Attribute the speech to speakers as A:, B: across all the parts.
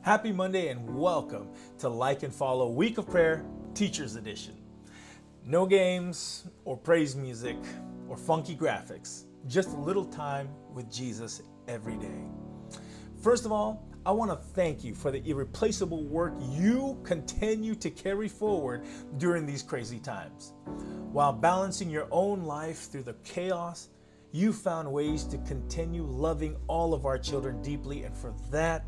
A: Happy Monday and welcome to Like and Follow Week of Prayer Teachers Edition. No games or praise music or funky graphics, just a little time with Jesus every day. First of all, I want to thank you for the irreplaceable work you continue to carry forward during these crazy times. While balancing your own life through the chaos, you found ways to continue loving all of our children deeply, and for that,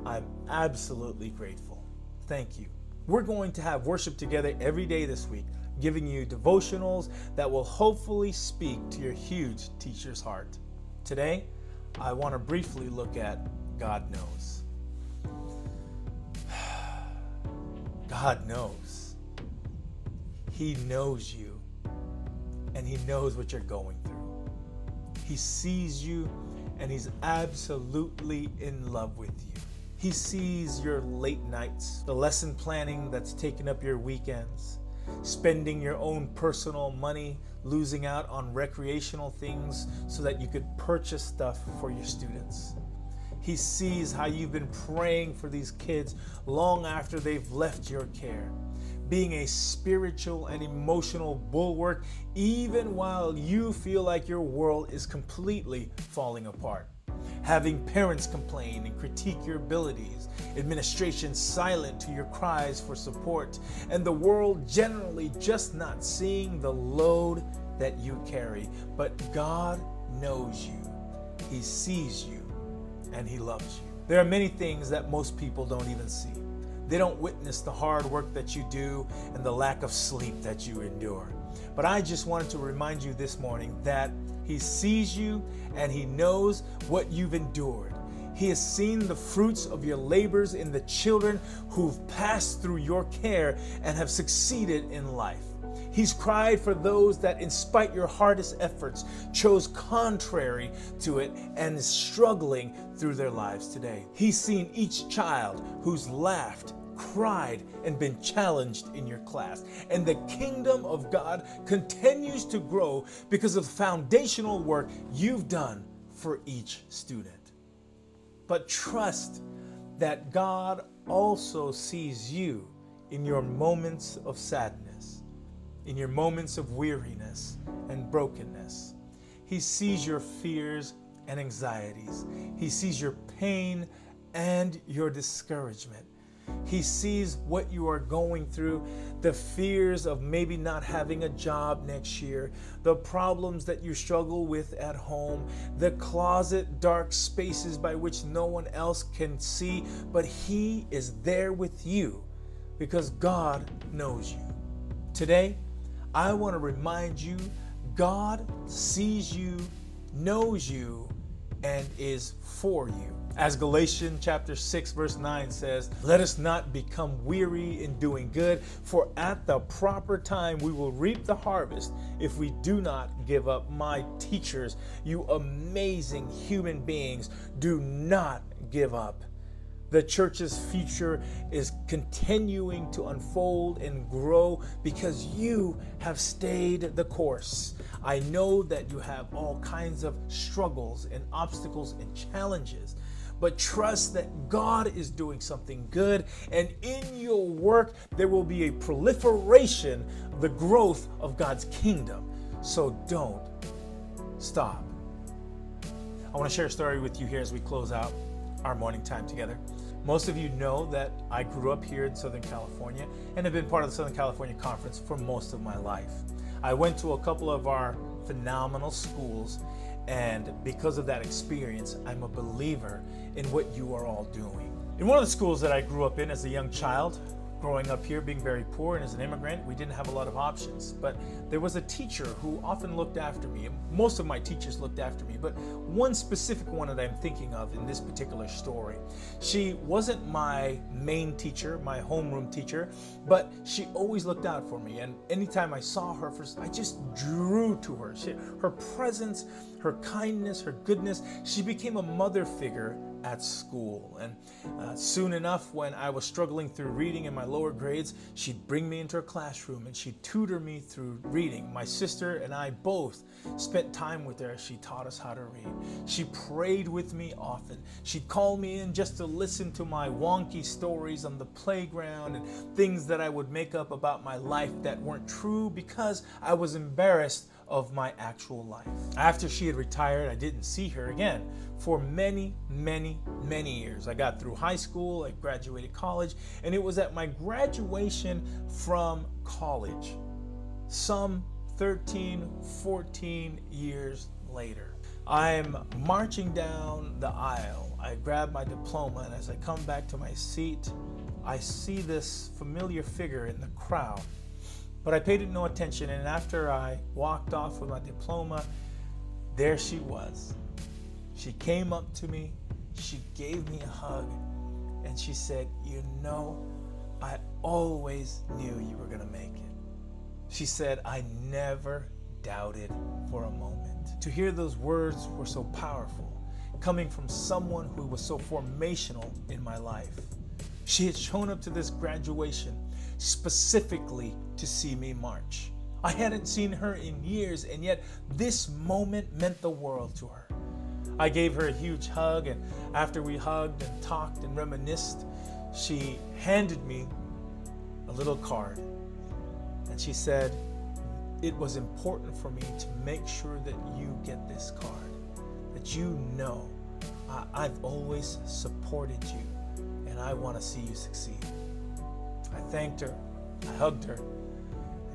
A: I'm absolutely grateful. Thank you. We're going to have worship together every day this week, giving you devotionals that will hopefully speak to your huge teacher's heart. Today, I want to briefly look at God knows. God knows. He knows you, and He knows what you're going through. He sees you, and He's absolutely in love with you. He sees your late nights, the lesson planning that's taken up your weekends, spending your own personal money, losing out on recreational things so that you could purchase stuff for your students. He sees how you've been praying for these kids long after they've left your care, being a spiritual and emotional bulwark even while you feel like your world is completely falling apart. Having parents complain and critique your abilities, administration silent to your cries for support, and the world generally just not seeing the load that you carry. But God knows you. He sees you, and He loves you. There are many things that most people don't even see. They don't witness the hard work that you do and the lack of sleep that you endure. But I just wanted to remind you this morning that He sees you and He knows what you've endured. He has seen the fruits of your labors in the children who've passed through your care and have succeeded in life. He's cried for those that, in spite your hardest efforts, chose contrary to it and is struggling through their lives today. He's seen each child who's laughed, cried, and been challenged in your class. And the kingdom of God continues to grow because of the foundational work you've done for each student. But trust that God also sees you in your moments of sadness, in your moments of weariness and brokenness. He sees your fears and anxieties. He sees your pain and your discouragement. He sees what you are going through, the fears of maybe not having a job next year, the problems that you struggle with at home, the closet dark spaces by which no one else can see, but He is there with you because God knows you. Today, I want to remind you, God sees you, knows you, and is for you. As Galatians chapter 6 verse 9 says, "Let us not become weary in doing good, for at the proper time we will reap the harvest if we do not give up." My teachers, you amazing human beings, do not give up. The church's future is continuing to unfold and grow because you have stayed the course. I know that you have all kinds of struggles and obstacles and challenges, but trust that God is doing something good, and in your work there will be a proliferation of the growth of God's kingdom. So don't stop. I want to share a story with you here as we close out our morning time together. Most of you know that I grew up here in Southern California and have been part of the Southern California Conference for most of my life. I went to a couple of our phenomenal schools, and because of that experience, I'm a believer in what you are all doing. In one of the schools that I grew up in as a young child, growing up here, being very poor, and as an immigrant, we didn't have a lot of options. But there was a teacher who often looked after me. Most of my teachers looked after me, but one specific one that I'm thinking of in this particular story. She wasn't my main teacher, my homeroom teacher, but she always looked out for me. And anytime I saw her, I just drew to her. Her presence, her kindness, her goodness, she became a mother figure at school. And soon enough, when I was struggling through reading in my lower grades, she'd bring me into her classroom and she'd tutor me through reading. My sister and I both spent time with her as she taught us how to read. She prayed with me often. She'd call me in just to listen to my wonky stories on the playground and things that I would make up about my life that weren't true because I was embarrassed of my actual life. After she had retired, I didn't see her again for many, many, many years. I got through high school, I graduated college, and it was at my graduation from college, some 13, 14 years later. I'm marching down the aisle. I grab my diploma, and as I come back to my seat, I see this familiar figure in the crowd. But I paid it no attention, and after I walked off with my diploma, there she was. She came up to me, she gave me a hug, and she said, "You know, I always knew you were going to make it." She said, "I never doubted for a moment." To hear those words were so powerful, coming from someone who was so formational in my life. She had shown up to this graduation specifically to see me march. I hadn't seen her in years, and yet this moment meant the world to her. I gave her a huge hug, and after we hugged and talked and reminisced, she handed me a little card. And she said, "It was important for me to make sure that you get this card, that you know I've always supported you, and I want to see you succeed." I thanked her, I hugged her,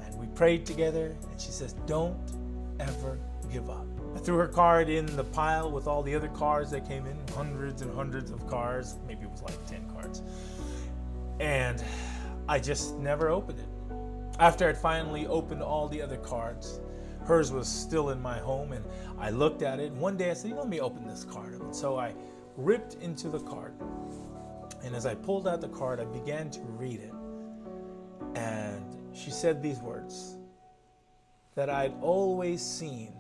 A: and we prayed together, and she says, "Don't ever give up." I threw her card in the pile with all the other cards that came in, hundreds and hundreds of cards, maybe it was like 10 cards, and I just never opened it. After I'd finally opened all the other cards, hers was still in my home, and I looked at it, and one day I said, "Let me open this card." And so I ripped into the card, and as I pulled out the card, I began to read it. And she said these words, that I'd always seen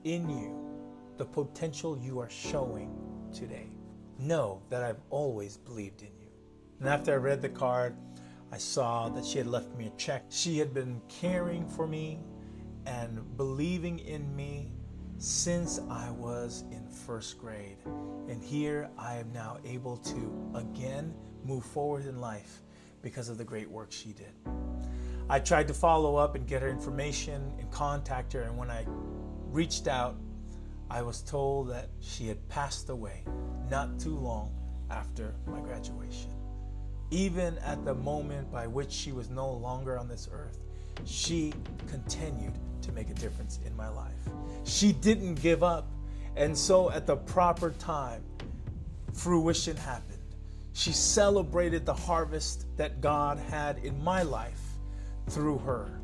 A: in you the potential you are showing today. Know that I've always believed in you. And after I read the card, I saw that she had left me a check. She had been caring for me and believing in me since I was in first grade. And here I am now able to again move forward in life because of the great work she did. I tried to follow up and get her information and contact her, and when I reached out, I was told that she had passed away not too long after my graduation. Even at the moment by which she was no longer on this earth, she continued to make a difference in my life. She didn't give up, and so at the proper time, fruition happened. She celebrated the harvest that God had in my life through her.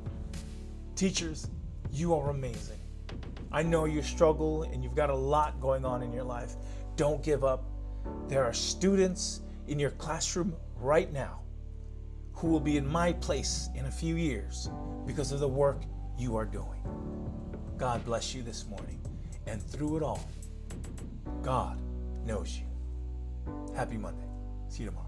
A: Teachers, you are amazing. I know you struggle and you've got a lot going on in your life. Don't give up. There are students in your classroom right now who will be in my place in a few years because of the work you are doing. God bless you this morning. And through it all, God knows you. Happy Monday. See you tomorrow.